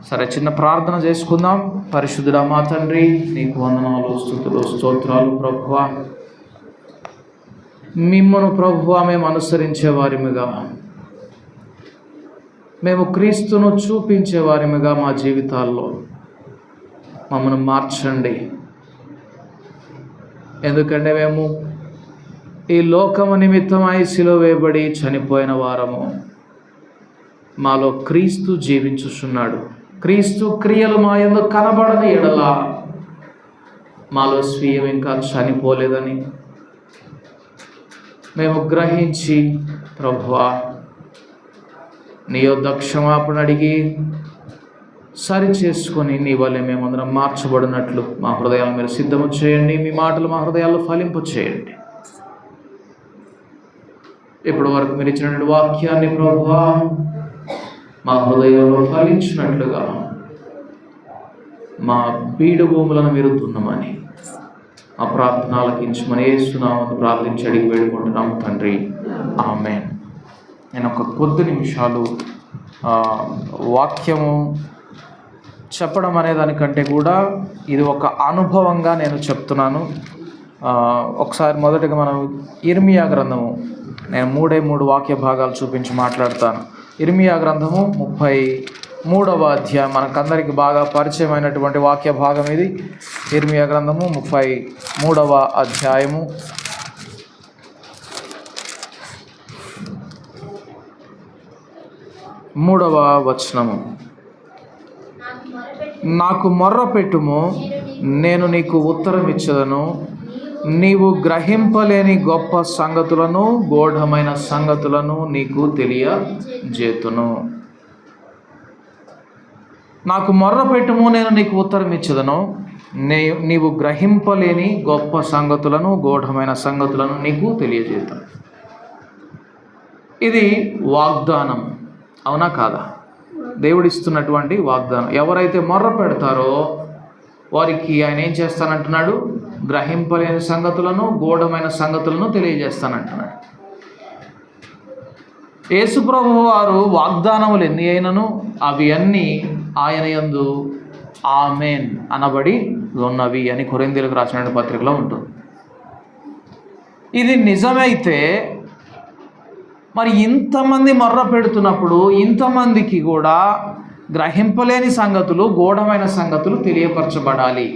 సరే, చిన్న ప్రార్థన చేసుకుందాం. పరిశుద్ధుడా మా తండ్రి, నీకు వందనాలు, స్తుతులు, స్తోత్రాలు ప్రభువా. మిమ్మను ప్రభువా మేము అనుసరించే వారిమిగా, మేము క్రీస్తును చూపించే వారిమిగా మా జీవితాల్లో మమ్మల్ని మార్చండి. ఎందుకంటే మేము ఈ లోకము నిమిత్తమై సిలువ వేయబడి చనిపోయిన వారము. మాలో క్రీస్తు జీవించుచున్నాడు. క్రీస్తు క్రియలు మా యందు కనబడని ఎడల మాలో స్వీయం ఇంకా చనిపోలేదని మేము గ్రహించి ప్రభువా నీ యొద్ద క్షమాపణ అడిగి సరి చేసుకొని నీ వల్లే మేమందరం మార్చబడినట్లు మా హృదయాలు మీరు సిద్ధము చేయండి. మీ మాటలు మా హృదయాల్లో ఫలింపు చేయండి. ఇప్పటి వరకు మీరు ఇచ్చినటువంటి వాక్యాన్ని ప్రభువా మా హృదయంలో ఫలించినట్లుగా మా బీడు భూములను మీరు దున్నమని ఆ ప్రార్థన ఆలకించమని యేసునామమున ప్రార్థించి అడిగి వేడుకుంటున్నాము తండ్రి, ఆమేన్. నేను ఒక కొద్ది నిమిషాలు వాక్యము చెప్పడం అనే దానికంటే కూడా ఇది ఒక అనుభవంగా నేను చెప్తున్నాను. ఒకసారి మొదటిగా మనం ఇర్మియా గ్రంథము, నేను 3 వాక్య భాగాలు చూపించి మాట్లాడతాను. ఇర్మియా గ్రంథము 33వ అధ్యాయం, మనకందరికి బాగా పరిచయమైనటువంటి వాక్య భాగం ఇది. ఇర్మియా గ్రంథము 33వ అధ్యాయము 3వ వచనము. నాకు మొర్ర పెట్టుము, నేను నీకు ఉత్తరం ఇచ్చదను. నీవు గ్రహింపలేని గొప్ప సంగతులను, గూఢమైన సంగతులను నీకు తెలియజేతును. నాకు మొర్ర పెట్టుము, నేను నీకు ఉత్తరం ఇచ్చదను. నీవు గ్రహింపలేని గొప్ప సంగతులను, గూఢమైన సంగతులను నీకు తెలియజేతును. ఇది వాగ్దానం, అవునా కాదా? దేవుడిస్తున్నటువంటి వాగ్దానం. ఎవరైతే మొర్ర పెడతారో వారికి ఆయన ఏం చేస్తానంటున్నాడు? గ్రహింపలేని సంగతులను, గూఢమైన సంగతులను తెలియజేస్తానంటున్నాడు. యేసుప్రభువు వారు వాగ్దానములు ఎన్ని అయినను అవి అన్నీ ఆయన యందు ఆమేన్ అనబడి ఉన్నవి అని కొరింథీయులకు రాసిన పత్రికలో ఉంటుంది. ఇది నిజమైతే మరి ఇంతమంది మొర్ర పెడుతున్నప్పుడు ఇంతమందికి కూడా గ్రహింపలేని సంగతులు, గూఢమైన సంగతులు తెలియపరచబడాలి.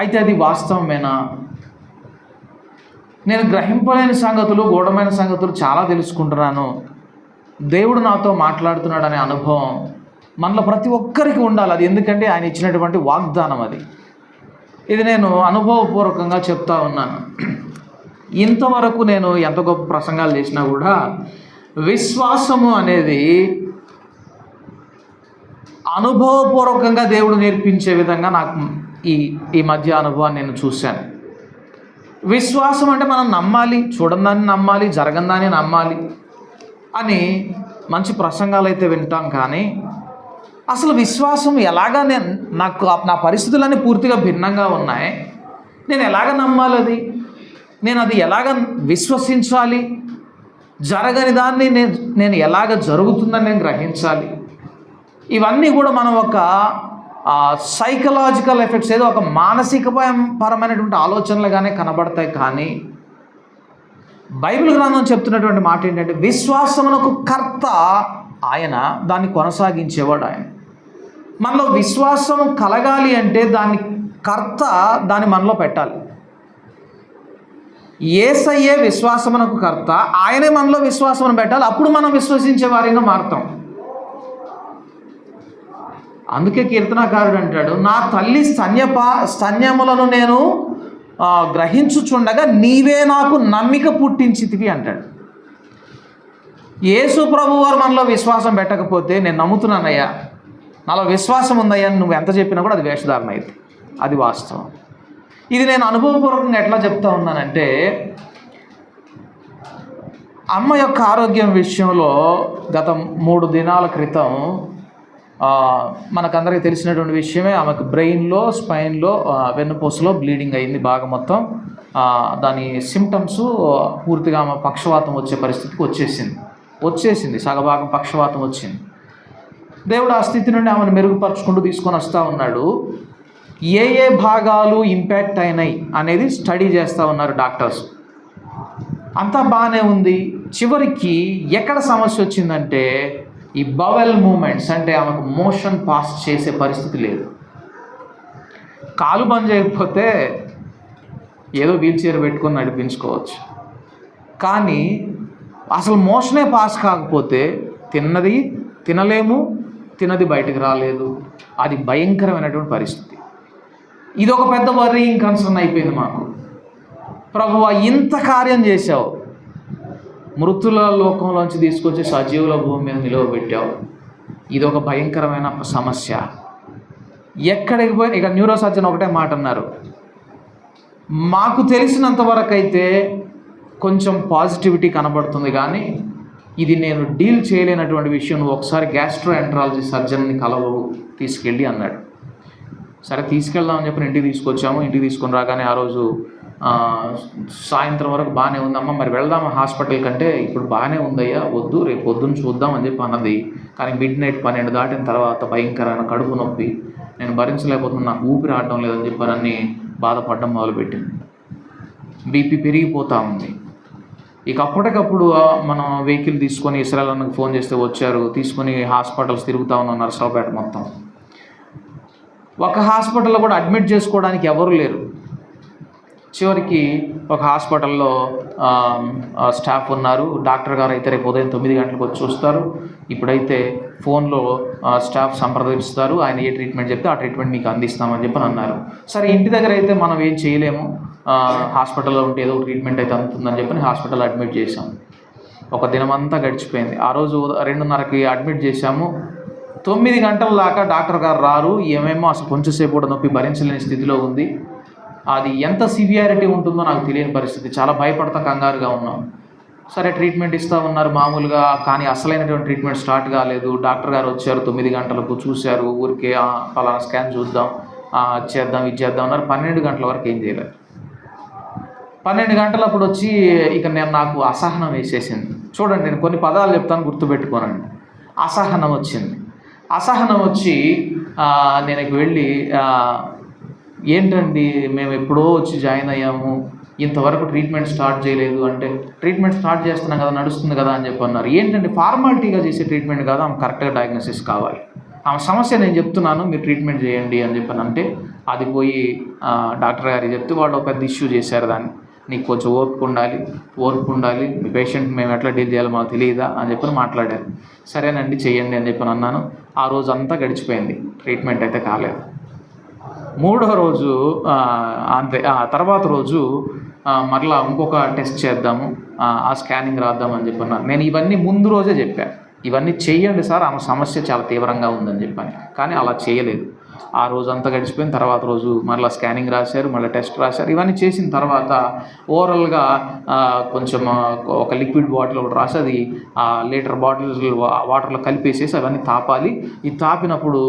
అయితే అది వాస్తవమేనా? నేను గ్రహింపలేని సంగతులు, గూఢమైన సంగతులు చాలా తెలుసుకుంటున్నాను, దేవుడు నాతో మాట్లాడుతున్నాడు అనే అనుభవం మనలో ప్రతి ఒక్కరికి ఉండాలి. అది ఎందుకంటే ఆయన ఇచ్చినటువంటి వాగ్దానం అది. ఇది నేను అనుభవపూర్వకంగా చెప్తా ఉన్నాను. ఇంతవరకు నేను ఎంత గొప్ప ప్రసంగాలు చేసినా కూడా విశ్వాసము అనేది అనుభవపూర్వకంగా దేవుడు నేర్పించే విధంగా నాకు ఈ మధ్య అనుభవాన్ని నేను చూశాను. విశ్వాసం అంటే మనం నమ్మాలి, చూడందాన్ని నమ్మాలి, జరగందాన్ని నమ్మాలి అని మంచి ప్రసంగాలు అయితే వింటాం. కానీ అసలు విశ్వాసం ఎలాగా, నా పరిస్థితులన్నీ పూర్తిగా భిన్నంగా ఉన్నాయి, నేను ఎలాగ నమ్మాలి, నేను అది ఎలాగ విశ్వసించాలి, జరగని దాన్ని నేను ఎలాగ జరుగుతుందని నేను గ్రహించాలి, ఇవన్నీ కూడా మనం ఒక సైకలాజికల్ ఎఫెక్ట్స్, ఏదో ఒక మానసిక పరమైనటువంటి ఆలోచనలుగానే కనబడతాయి. కానీ బైబిల్ గ్రంథం చెప్తున్నటువంటి మాట ఏంటంటే విశ్వాసమునకు కర్త ఆయన, దాన్ని కొనసాగించేవాడు ఆయన. మనలో విశ్వాసం కలగాలి అంటే దాన్ని కర్త దాన్ని మనలో పెట్టాలి. యేసయ్యే విశ్వాసమునకు కర్త, ఆయనే మనలో విశ్వాసమును పెట్టాలి. అప్పుడు మనం విశ్వసించే వారిగా మారుతాం. అందుకే కీర్తనకారుడు అంటాడు, నా తల్లి స్తన్యములను నేను గ్రహించుచుండగా నీవే నాకు నమ్మిక పుట్టించితివి అంటాడు. యేసు ప్రభు వారు మనలో విశ్వాసం పెట్టకపోతే నేను నమ్ముతున్నానయ్యా, నాలో విశ్వాసం ఉందయ్యా నువ్వు ఎంత చెప్పినా కూడా అది వేషధారణ అయితే, అది వాస్తవం. ఇది నేను అనుభవపూర్వకంగా ఎట్లా చెప్తా ఉన్నానంటే, అమ్మ యొక్క ఆరోగ్యం విషయంలో గత 3 దినాల క్రితం మనకందరికీ తెలిసినటువంటి విషయమే, ఆమెకు బ్రెయిన్లో, స్పైన్లో, వెన్నుపూసలో బ్లీడింగ్ అయింది బాగా మొత్తం. దాని సిమ్టమ్స్ పూర్తిగా ఆమె పక్షవాతం వచ్చే పరిస్థితికి వచ్చేసింది. సగభాగం పక్షవాతం వచ్చింది. దేవుడు ఆ స్థితి నుండి ఆమెను మెరుగుపరుచుకుంటూ తీసుకొని వస్తూ ఉన్నాడు. ఏ ఏ భాగాలు ఇంపాక్ట్ అయినాయి అనేది స్టడీ చేస్తూ ఉన్నారు డాక్టర్స్. అంతా బాగానే ఉంది. చివరికి ఎక్కడ సమస్య వచ్చిందంటే ఈ బవెల్ మూమెంట్స్, అంటే ఆమెకు మోషన్ పాస్ చేసే పరిస్థితి లేదు. కాలు బంద్ చేయకపోతే ఏదో వీల్ చైర్ పెట్టుకొని నడిపించుకోవచ్చు, కానీ అసలు మోషనే పాస్ కాకపోతే తిన్నది తినలేము, తినది బయటకు రాలేదు. అది భయంకరమైనటువంటి పరిస్థితి. ఇది ఒక పెద్ద వరీయింగ్ కన్సర్న్ అయిపోయింది మాకు. ప్రభువా, ఇంత కార్యం చేశావు, మృతుల లోకంలోంచి తీసుకొచ్చి సజీవుల భూమి మీద నిలవబెట్టావు, ఇది ఒక భయంకరమైన సమస్య. ఎక్కడికి పోయి ఇక న్యూరో సర్జన్ ఒకటే మాట అన్నారు, మాకు తెలిసినంత వరకు అయితే కొంచెం పాజిటివిటీ కనబడుతుంది, కానీ ఇది నేను డీల్ చేయలేనటువంటి విషయం, నువ్వు ఒకసారి గ్యాస్ట్రోఎంట్రాలజీ సర్జన్ని కలవవు, తీసుకెళ్ళి అన్నాడు. సరే తీసుకెళ్దామని చెప్పి ఇంటికి తీసుకొచ్చాము. ఇంటికి తీసుకొని రాగానే ఆ రోజు సాయంత్రం వరకు బాగానే ఉందమ్మా, మరి వెళ్దామా హాస్పిటల్ కంటే, ఇప్పుడు బాగానే ఉందయ్యా, వద్దు రేపు పొద్దున్న చూద్దాం అని చెప్పి అన్నది. కానీ మిడ్ నైట్ 12 దాటిన తర్వాత భయంకరమైన కడుపు నొప్పి, నేను భరించలేకపోతున్నా, నాకు ఊపిరి ఆడడం లేదని చెప్పి అన్నీ బాధపడడం మొదలుపెట్టింది. బీపీ పెరిగిపోతూ ఉంది. ఇక అప్పటికప్పుడు మనం వెహికల్ తీసుకొని ఇస్రాయల్ అన్నకు ఫోన్ చేస్తే వచ్చారు, తీసుకొని హాస్పిటల్స్ తిరుగుతూ ఉన్నాం నరసరావుపేట మొత్తం. ఒక హాస్పిటల్లో కూడా అడ్మిట్ చేసుకోవడానికి ఎవరు లేరు. చివరికి ఒక హాస్పిటల్లో స్టాఫ్ ఉన్నారు. డాక్టర్ గారు అయితే రేపు ఉదయం 9 గంటలకు వచ్చి చూస్తారు. ఇప్పుడైతే ఫోన్లో స్టాఫ్ సంప్రదిస్తారు, ఆయన ఏ ట్రీట్మెంట్ చెప్తే ఆ ట్రీట్మెంట్ మీకు అందిస్తామని చెప్పి అన్నారు. సరే ఇంటి దగ్గర అయితే మనం ఏం చేయలేము, హాస్పిటల్లో ఉంటే ఏదో ట్రీట్మెంట్ అయితే అందుతుందని చెప్పి హాస్పిటల్ అడ్మిట్ చేశాం. ఒక దినమంతా గడిచిపోయింది. ఆ రోజు 2:30కి అడ్మిట్ చేశాము. 9 గంటల దాకా డాక్టర్ గారు రారు. ఏమేమో అసలు కొంచెంసేపు కూడా నొప్పి భరించలేని స్థితిలో ఉంది. అది ఎంత సివియారిటీ ఉంటుందో నాకు తెలియని పరిస్థితి. చాలా భయపడతా, కంగారుగా ఉన్నాం. సరే ట్రీట్మెంట్ ఇస్తూ ఉన్నారు మామూలుగా, కానీ అసలైనటువంటి ట్రీట్మెంట్ స్టార్ట్ కాలేదు. డాక్టర్ గారు వచ్చారు, 9 గంటలకు చూశారు. ఊరికే పలానా స్కాన్ చూద్దాం, చేద్దాం, ఇది చేద్దాం అన్నారు. 12 గంటల వరకు ఏం చేయలేదు. 12 గంటలప్పుడు వచ్చి ఇక నాకు అసహనం వేసేసింది. చూడండి, నేను కొన్ని పదాలు చెప్తాను, గుర్తుపెట్టుకోనండి. అసహనం వచ్చింది. అసహనం వచ్చి నేను వెళ్ళి, ఏంటండి మేము ఎప్పుడో వచ్చి జాయిన్ అయ్యాము, ఇంతవరకు ట్రీట్మెంట్ స్టార్ట్ చేయలేదు అంటే, ట్రీట్మెంట్ స్టార్ట్ చేస్తున్నాం కదా, నడుస్తుంది కదా అని చెప్పి అన్నారు. ఏంటంటే ఫార్మాలిటీగా చేసే ట్రీట్మెంట్ కాదు, ఆమె కరెక్ట్గా డయాగ్నోసిస్ కావాలి, ఆమె సమస్య నేను చెప్తున్నాను, మీరు ట్రీట్మెంట్ చేయండి అని చెప్పని అంటే, అది పోయి డాక్టర్ గారికి చెప్తే వాళ్ళు ఒక పెద్ద ఇష్యూ చేశారు దాన్ని. నీకు కొంచెం ఓర్పు ఉండాలి, మీ పేషెంట్ మేము ఎట్లా డీల్ చేయాలో మాకు తెలియదా అని చెప్పని మాట్లాడారు. సరేనండి చెయ్యండి అని చెప్పని అన్నాను. ఆ రోజు అంతా గడిచిపోయింది, ట్రీట్మెంట్ అయితే కాలేదు. 3వ రోజు అంతే. తర్వాత రోజు మరలా ఇంకొక టెస్ట్ చేద్దాము, ఆ స్కానింగ్ రాద్దామని చెప్పన్నారు. నేను ఇవన్నీ ముందు రోజే చెప్పాను, ఇవన్నీ చెయ్యండి సార్, ఆమె సమస్య చాలా తీవ్రంగా ఉందని చెప్పాను. కానీ అలా చేయలేదు. ఆ రోజు అంతా గడిచిపోయిన తర్వాత రోజు మరలా స్కానింగ్ రాశారు, మళ్ళీ టెస్ట్ రాశారు. ఇవన్నీ చేసిన తర్వాత ఓవరాల్గా కొంచెం ఒక లిక్విడ్ బాటిల్ ఒకటి రాసి, అది లీటర్ బాటిల్స్ వాటర్లో కలిపేసేసి అవన్నీ తాపాలి. ఇది తాపినప్పుడు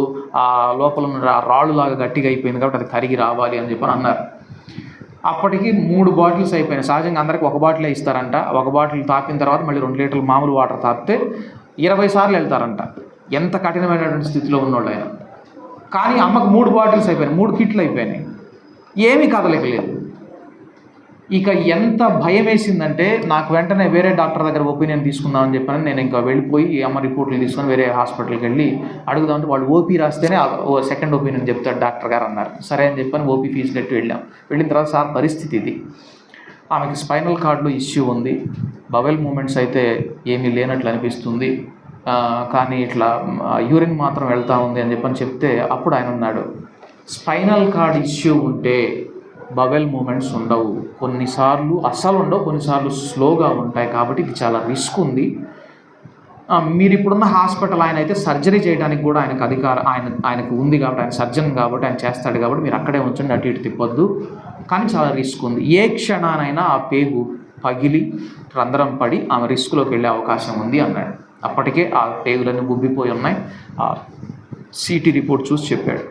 ఆ లోపల ఉన్న రాళ్ళులాగా గట్టిగా అయిపోయింది కాబట్టి అది కరిగి రావాలి అని చెప్పని అన్నారు. అప్పటికి 3 బాటిల్స్ అయిపోయినాయి. సహజంగా అందరికి ఒక బాటిలే ఇస్తారంట. ఒక బాటిల్ తాపిన తర్వాత మళ్ళీ 2 లీటర్లు మామూలు వాటర్ తాపితే 20 సార్లు వెళ్తారంట. ఎంత కఠినమైనటువంటి స్థితిలో ఉన్నోళ్ళు ఆయన. కానీ అమ్మకు 3 బాటిల్స్ అయిపోయినాయి, 3 కిట్లు అయిపోయినాయి, ఏమీ కదలకలేదు. ఇక ఎంత భయం వేసిందంటే నాకు వెంటనే వేరే డాక్టర్ దగ్గర ఒపీనియన్ తీసుకుందామని చెప్పాను. నేను ఇంకా వెళ్ళిపోయి అమ్మ రిపోర్ట్లు తీసుకొని వేరే హాస్పిటల్కి వెళ్ళి అడుగుదామంటే వాళ్ళు ఓపీ రాస్తేనే సెకండ్ ఒపీనియన్ చెప్తాడు డాక్టర్ గారు అన్నారు. సరే అని చెప్పని ఓపీ ఫీజు కట్టి వెళ్ళిన తర్వాత సార్ పరిస్థితి ఇది, ఆమెకి స్పైనల్ కార్డులో ఇష్యూ ఉంది, బవెల్ మూమెంట్స్ అయితే ఏమీ లేనట్లు అనిపిస్తుంది, కానీ ఇట్లా యూరిన్ మాత్రం వెళ్తూ ఉంది అని చెప్పని చెప్తే అప్పుడు ఆయన ఉన్నాడు, స్పైనల్ కార్డ్ ఇష్యూ ఉంటే బవెల్ మూమెంట్స్ ఉండవు, కొన్నిసార్లు అస్సలు ఉండవు, కొన్నిసార్లు స్లోగా ఉంటాయి, కాబట్టి ఇది చాలా రిస్క్ ఉంది. మీరు ఇప్పుడున్న హాస్పిటల్ ఆయన అయితే సర్జరీ చేయడానికి కూడా ఆయనకు అధికారం ఆయనకు ఉంది కాబట్టి, ఆయన సర్జన్ కాబట్టి ఆయన చేస్తాడు కాబట్టి మీరు అక్కడే ఉంచండి, అటు ఇటు తిప్పొద్దు, కానీ చాలా రిస్క్ ఉంది, ఏ క్షణానైనా ఆ పేగు పగిలి రంధ్రం పడి ఆమె రిస్క్లోకి వెళ్ళే అవకాశం ఉంది అన్నాడు. అప్పటికే ఆ పేగులన్నీ గుబ్బిపోయి ఉన్నాయి. ఆ సిటీ రిపోర్ట్ చూసి చెప్పాడు.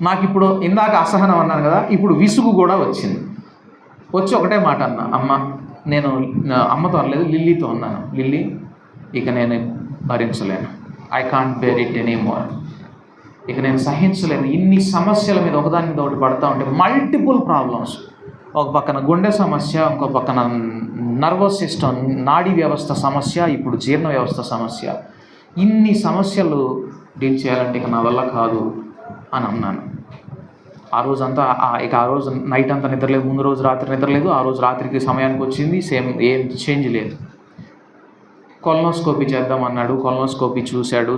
నాకు ఇప్పుడు ఇందాక అసహనం అన్నాను కదా, ఇప్పుడు విసుగు కూడా వచ్చింది. వచ్చి ఒకటే మాట అన్నా, అమ్మ నేను అమ్మతో అనలేదు, లిల్లీతో అన్నాను, లిల్లీ ఇక నేను భరించలేను, I can't bear it anymore. ఇక నేను సహించలేను. ఇన్ని సమస్యల మీద ఒకదాని మీద ఒకటి పడతా ఉంటే, మల్టిపుల్ ప్రాబ్లమ్స్. ఒక పక్కన గుండె సమస్య, ఇంకో పక్కన నర్వస్ సిస్టమ్, నాడీ వ్యవస్థ సమస్య, ఇప్పుడు జీర్ణ వ్యవస్థ సమస్య. ఇన్ని సమస్యలు డీల్ చేయాలంటే ఇక నా వల్ల కాదు అని అన్నాను. ఆ రోజంతా ఆ రోజు నైట్ అంతా నిద్రలేదు, ముందు రోజు రాత్రి నిద్రలేదు. ఆ రోజు రాత్రికి సమయానికి వచ్చింది, సేమ్ ఏం చేంజ్ లేదు. కొలనోస్కోపీ చేద్దామన్నాడు. కొలనోస్కోపీ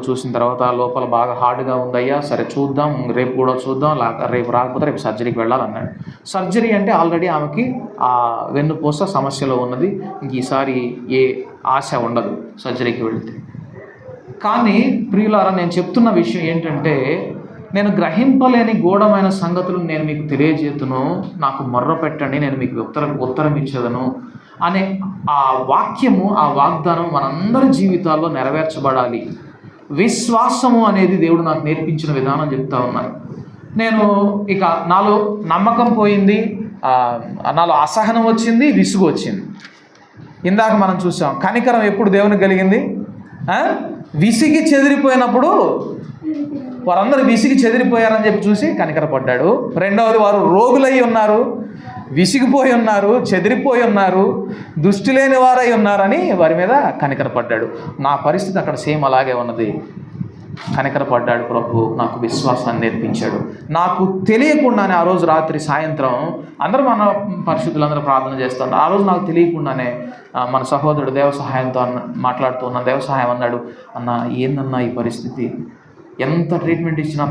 చూసిన తర్వాత లోపల బాగా హార్డ్గా ఉందయ్యా, సరే చూద్దాం, రేపు కూడా చూద్దాం, రేపు రాకపోతే రేపు సర్జరీకి వెళ్ళాలన్నాడు. సర్జరీ అంటే ఆల్రెడీ ఆమెకి ఆ వెన్నుపూస సమస్యలో ఉన్నది, ఇంక ఈసారి ఏ ఆశ ఉండదు సర్జరీకి వెళితే. కానీ ప్రియులారా, నేను చెప్తున్న విషయం ఏంటంటే, నేను గ్రహింపలేని గూఢమైన సంగతులు నేను మీకు తెలియజేతును, నాకు మొర్ర పెట్టండి, నేను మీకు ఉత్తరం ఇచ్చేదను అనే ఆ వాక్యము, ఆ వాగ్దానం మనందరి జీవితాల్లో నెరవేర్చబడాలి. విశ్వాసము అనేది దేవుడు నాకు నేర్పించిన విధానం చెప్తా ఉన్నాను. నేను ఇక నాలో నమ్మకం పోయింది, నాలో అసహనం వచ్చింది, విసుగు వచ్చింది. ఇందాక మనం చూసాం, కనికరం ఎప్పుడు దేవునికి కలిగింది? విసిగి చెదిరిపోయినప్పుడు. వారందరూ విసిగి చెదిరిపోయారని చెప్పి చూసి కనికరపడ్డాడు. రెండవది, వారు రోగులై ఉన్నారు, విసిగిపోయి ఉన్నారు, చెదిరిపోయి ఉన్నారు, దృష్టి లేని వారై ఉన్నారని వారి మీద కనికరపడ్డాడు. నా పరిస్థితి అక్కడ సేమ్ అలాగే ఉన్నది. కనికరపడ్డాడు ప్రభు, నాకు విశ్వాసాన్ని నేర్పించాడు. నాకు తెలియకుండానే ఆ రోజు రాత్రి సాయంత్రం అందరూ మన పరిశుద్ధులందరూ ప్రార్థన చేస్తున్నారు. ఆ రోజు నాకు తెలియకుండానే మన సహోదరుడు దేవ సహాయంతో మాట్లాడుతూ ఉన్నాను. దేవ సహాయం అన్నాడు, అన్న ఏందన్నా ఈ పరిస్థితి, ఎంత ట్రీట్మెంట్ ఇచ్చినా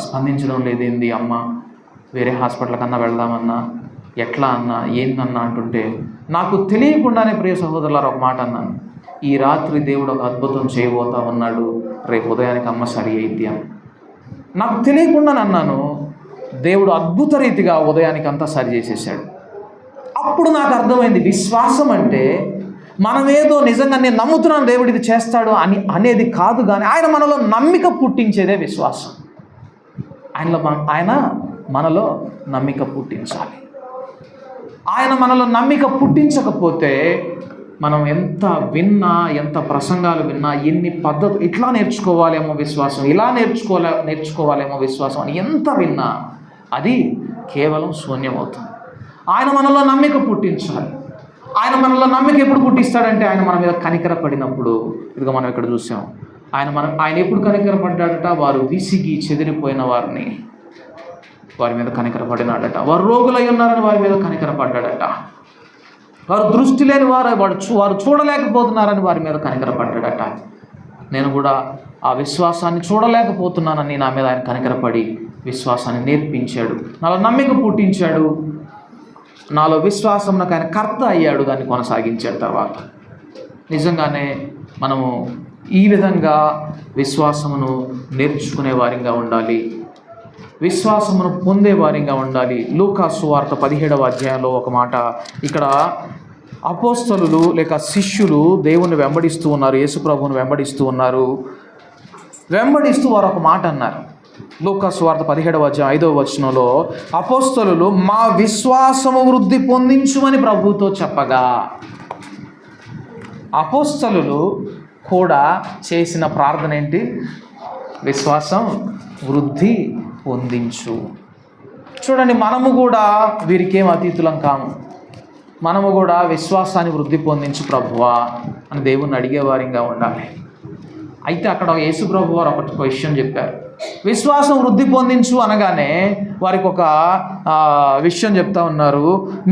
స్పందించడం లేదేంది అమ్మ, వేరే హాస్పిటల్ కన్నా వెళ్దామన్నా, ఎట్లా అన్నా, ఏందన్నా అంటుంటే, నాకు తెలియకుండానే ప్రియ సహోదరులారా ఒక మాట అన్నాను, ఈ రాత్రి దేవుడు ఒక అద్భుతం చేయబోతా ఉన్నాడు, రేపు ఉదయానికి అమ్మ సరి అయింది అని. నాకు తెలియకుండానే అన్నాను, దేవుడు అద్భుత రీతిగా ఉదయానికి అంతా సరి చేసేసాడు. అప్పుడు నాకు అర్థమైంది, విశ్వాసం అంటే మనమేదో నిజంగా నేను నమ్ముతున్నాను దేవుడు ఇది చేస్తాడు అని అనేది కాదు, కానీ ఆయన మనలో నమ్మిక పుట్టించేదే విశ్వాసం. ఆయన మనలో నమ్మిక పుట్టించాలి. ఆయన మనలో నమ్మిక పుట్టించకపోతే మనం ఎంత విన్నా, ఎంత ప్రసంగాలు విన్నా, ఎన్ని పద్ధతులు, ఇట్లా నేర్చుకోవాలేమో విశ్వాసం, ఇలా నేర్చుకోవాలేమో విశ్వాసం అని ఎంత విన్నా అది కేవలం శూన్యమవుతుంది. ఆయన మనలో నమ్మిక పుట్టించాలి. ఆయన మనలో నమ్మిక ఎప్పుడు పుట్టిస్తాడంటే, ఆయన మన మీద కనికరపడినప్పుడు. ఇదిగో మనం ఇక్కడ చూసాం, ఆయన ఎప్పుడు కనికరపడ్డాడట? వారు విసిగి చెదిరిపోయిన వారి మీద కనికరపడినాడట. వారు రోగులై ఉన్నారని వారి మీద కనికరపడ్డాడట. వారు దృష్టి లేని వారు చూడలేకపోతున్నారని వారి మీద కనికరపడ్డాడట. నేను కూడా ఆ విశ్వాసాన్ని చూడలేకపోతున్నానని నా మీద ఆయన కనికరపడి విశ్వాసాన్ని నేర్పించాడు, నాలో నమ్మిక పుట్టించాడు, నాలో విశ్వాసం నాకు ఆయన కర్త అయ్యాడు, దాన్ని కొనసాగించాడు. తర్వాత నిజంగానే మనము ఈ విధంగా విశ్వాసమును నేర్చుకునే వారిగా ఉండాలి, విశ్వాసమును పొందే వారిగా ఉండాలి. లూకా సువార్త 17వ అధ్యాయంలో ఒక మాట, ఇక్కడ అపోస్తలులు లేక శిష్యులు దేవుని వెంబడిస్తూ ఉన్నారు, యేసు ప్రభువును వెంబడిస్తూ ఉన్నారు. వెంబడిస్తూ వారు ఒక మాట అన్నారు. లూకా సువార్త 17వ అధ్యాయం 5వ వచనంలో, అపోస్తలులు మా విశ్వాసము వృద్ధి పొందించుమని ప్రభువుతో చెప్పగా, అపోస్తలులు కూడా చేసిన ప్రార్థన ఏంటి? విశ్వాసం వృద్ధి పొందించు. చూడండి, మనము కూడా వీరికేం అతీతులం కాము. మనము కూడా విశ్వాసాన్ని వృద్ధి పొందించు ప్రభువా అని దేవుణ్ణి అడిగేవారిగా ఉండాలి. అయితే అక్కడ యేసు ప్రభు వారు ఒక విషయం చెప్పారు. విశ్వాసం వృద్ధి పొందించు అనగానే వారికి ఒక విషయం చెప్తా ఉన్నారు.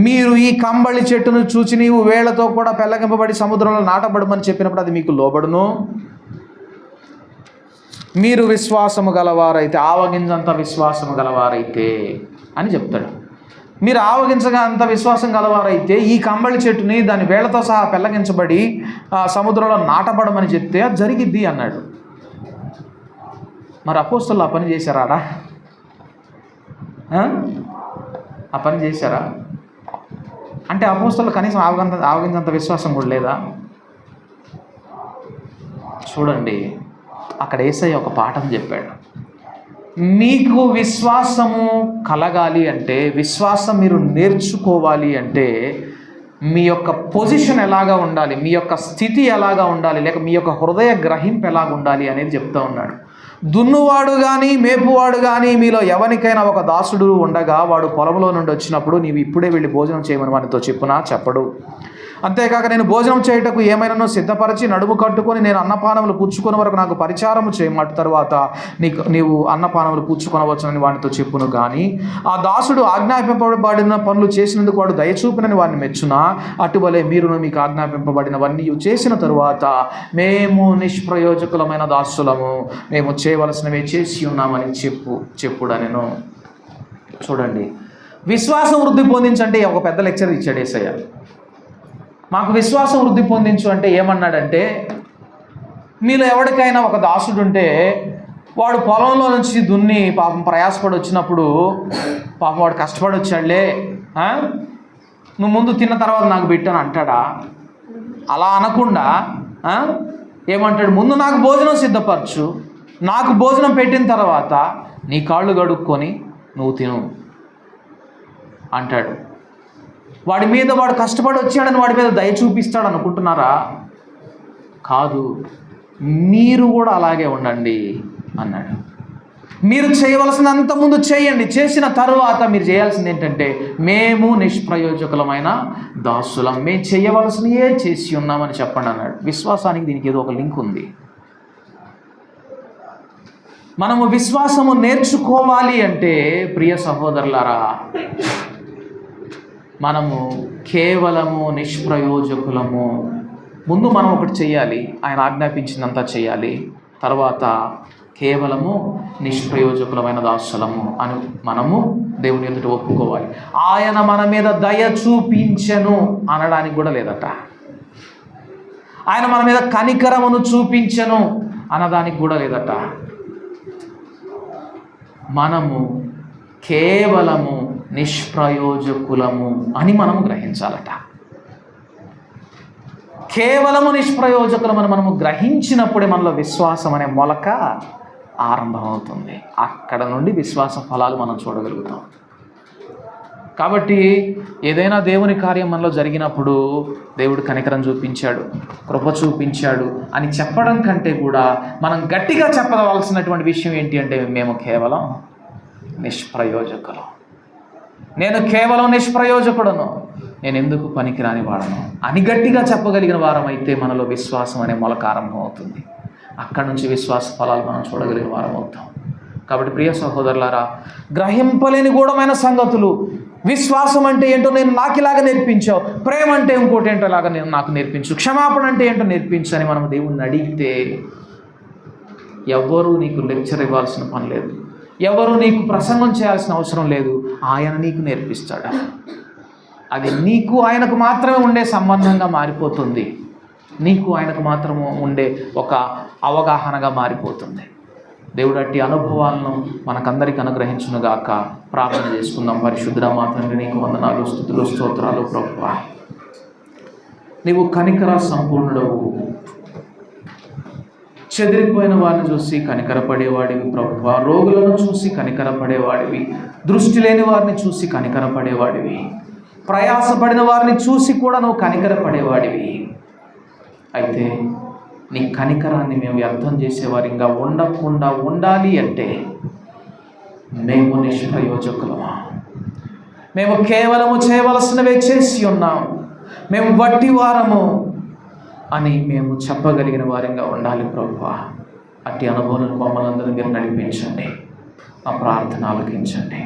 మీరు ఈ కంబళి చెట్టును చూచి నీవు వేళ్లతో కూడా పెళ్ళగింపబడి సముద్రంలో నాటబడమని చెప్పినప్పుడు అది మీకు లోబడును. మీరు విశ్వాసము గలవారైతే, ఆవగింజంత విశ్వాసము గలవారైతే అని చెప్తాడు. మీరు ఆవగించగా అంత విశ్వాసం గలవారైతే ఈ కంబళి చెట్టుని దాని వేళ్లతో సహా పెళ్ళగించబడి సముద్రంలో నాటబడమని చెప్తే అది జరిగిద్ది అన్నాడు. మరి అపోస్తలులు ఆ పని చేశారాడా? ఆ పని చేశారా? అంటే అపోస్తలులు కనీసం ఆవగించంత విశ్వాసం కూడా లేదా? చూడండి, అక్కడ యేసయ్య ఒక పాఠం చెప్పాడు. మీకు విశ్వాసము కలగాలి అంటే, విశ్వాసం మీరు నేర్చుకోవాలి అంటే మీ యొక్క పొజిషన్ ఎలాగా ఉండాలి, మీ యొక్క స్థితి ఎలాగా ఉండాలి, లేక మీ యొక్క హృదయ గ్రహింపు ఎలాగ ఉండాలి అనేది చెప్తూ ఉన్నాడు. దున్నువాడు కానీ మేపువాడు కానీ మీలో ఎవరికైనా ఒక దాసుడు ఉండగా వాడు పొలంలో నుండి వచ్చినప్పుడు నీవు ఇప్పుడే వెళ్ళి భోజనం చేయమని వానితో చెప్పునా చెప్పడు. అంతేకాక నేను భోజనం చేయుటకు ఏమైనానో సిద్ధపరిచి నడుము కట్టుకొని నేను అన్నపానములు పుచ్చుకునే వరకు నాకు పరిచారము చేయమాట తర్వాత నీవు అన్నపానములు పుచ్చుకొనవచ్చునని వానితో చెప్పును. కానీ ఆ దాసుడు ఆజ్ఞాపింపబడిన పనులు చేసినందుకు వాడు దయచూపినని వాడిని మెచ్చునా, అటువలే మీరును మీకు ఆజ్ఞాపింపబడినవన్నీ చేసిన తరువాత మేము నిష్ప్రయోజకులమైన దాసులము, మేము చేయవలసినవే చేసి ఉన్నామని చెప్పుడనెను. చూడండి, విశ్వాసం వృద్ధి పొందించంటే ఒక పెద్ద లెక్చర్ ఇచ్చాడు యేసయ్య. మాకు విశ్వాసం వృద్ధి పొందించు అంటే ఏమన్నాడంటే, మీలో ఎవరికైనా ఒక దాసుడు ఉంటే వాడు పొలంలో నుంచి దున్ని పాపం ప్రయాసపడి వచ్చినప్పుడు, పాపం వాడు కష్టపడి వచ్చాడులే, నువ్వు ముందు తిన్న తర్వాత నాకు పెట్టాను అంటాడా? అలా అనకుండా ఏమంటాడు, ముందు నాకు భోజనం సిద్ధపరచు, నాకు భోజనం పెట్టిన తర్వాత నీ కాళ్ళు కడుక్కొని నువ్వు తిను అంటాడు. వాడి మీద వాడు కష్టపడి వచ్చాడని వాడి మీద దయ చూపిస్తాడు అనుకుంటున్నారా? కాదు, మీరు కూడా అలాగే ఉండండి అన్నాడు. మీరు చేయవలసినంత ముందు చేయండి, చేసిన తరువాత మీరు చేయాల్సింది ఏంటంటే, మేము నిష్ప్రయోజకులమైన దాసులం, మేము చేయవలసినయే చేసి ఉన్నామని చెప్పండి అన్నాడు. విశ్వాసానికి దీనికి ఏదో ఒక లింక్ ఉంది. మనము విశ్వాసము నేర్చుకోవాలి అంటే ప్రియ సహోదరులారా, మనము కేవలము నిష్ప్రయోజకులము. ముందు మనం ఒకటి చేయాలి, ఆయన ఆజ్ఞాపించినంత చేయాలి, తర్వాత కేవలము నిష్ప్రయోజకులమైన దాసులము అని మనము దేవుని ఎదుట ఒప్పుకోవాలి. ఆయన మన మీద దయ చూపించెను అనడానికి కూడా లేదట. ఆయన మన మీద కనికరమును చూపించెను అనడానికి కూడా లేదట. మనము కేవలము నిష్ప్రయోజకులము అని మనము గ్రహించాలట. కేవలము నిష్ప్రయోజకులమని మనము గ్రహించినప్పుడే మనలో విశ్వాసం అనే మొలక ఆరంభమవుతుంది. అక్కడ నుండి విశ్వాస ఫలాలు మనం చూడగలుగుతాం. కాబట్టి ఏదైనా దేవుని కార్యం మనలో జరిగినప్పుడు దేవుడు కనికరం చూపించాడు, కృప చూపించాడు అని చెప్పడం కంటే కూడా మనం గట్టిగా చెప్పవలసినటువంటి విషయం ఏంటి అంటే, మేము కేవలం నిష్ప్రయోజకులం, నేను కేవలం నిష్ప్రయోజకుడను, నేను ఎందుకు పనికిరాని వాడను అని గట్టిగా చెప్పగలిగిన వారం అయితే మనలో విశ్వాసం అనే మొలక ఆరంభం అవుతుంది. అక్కడి నుంచి విశ్వాస ఫలాలు మనం చూడగలిగిన వారం అవుతాం. కాబట్టి ప్రియ సహోదరులారా, గ్రహింపలేని గూఢమైన సంగతులు, విశ్వాసం అంటే ఏంటో నేను నాకు ఇలాగా నేర్పించావు, ప్రేమ అంటే ఇంకోటి ఏంటో లాగా నాకు నేర్పించు, క్షమాపణ అంటే ఏంటో నేర్పించు అని మనం దేవుణ్ణి అడిగితే ఎవరు నీకు లెక్చర్ ఇవ్వాల్సిన పని లేదు, ఎవరు నీకు ప్రసంగం చేయాల్సిన అవసరం లేదు. ఆయన నీకు నేర్పిస్తాడు. అది నీకు ఆయనకు మాత్రమే ఉండే సంబంధంగా మారిపోతుంది, నీకు ఆయనకు మాత్రమే ఉండే ఒక అవగాహనగా మారిపోతుంది. దేవుడు అట్టి అనుభవాలను మనకందరికీ అనుగ్రహించునుగాక. ప్రార్థన చేసుకుందాం. పరిశుద్ధ మా తండ్రి, నీకు వందనాలు, స్తుతులు, స్తోత్రాలు ప్రభువా. నీవు కనికర సంపూర్ణుడవు, చెదిరిపోయిన వారిని చూసి కనికరపడేవాడివి ప్రభువా, రోగులను చూసి కనికరపడేవాడివి, దృష్టి లేని వారిని చూసి కనికరపడేవాడివి, ప్రయాసపడిన వారిని చూసి కూడా నువ్వు కనికరపడేవాడివి. అయితే నీ కనికరాన్ని మేము వ్యర్థం చేసేవారిగా ఉండకుండా ఉండాలి అంటే మేము నిష్ప్రయోజకులమా, మేము కేవలము చేయవలసినవే చేసి ఉన్నాం, మేము వట్టి వారము అని మేము చెప్పగలిగిన వారంగా ఉండాలి ప్రభువా. అట్టి అనుభవాలను మమ్మల్ని అందరూ మీరు నడిపించండి, మా ప్రార్థన ఆలకించండి,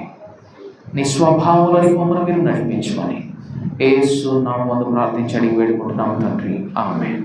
నీ స్వభావంలోని మమ్మల్ని మీరు నడిపించమని యేసు నామమున ప్రార్థించి అడిగి వేడుకుంటున్నాము తండ్రి, ఆమేన్.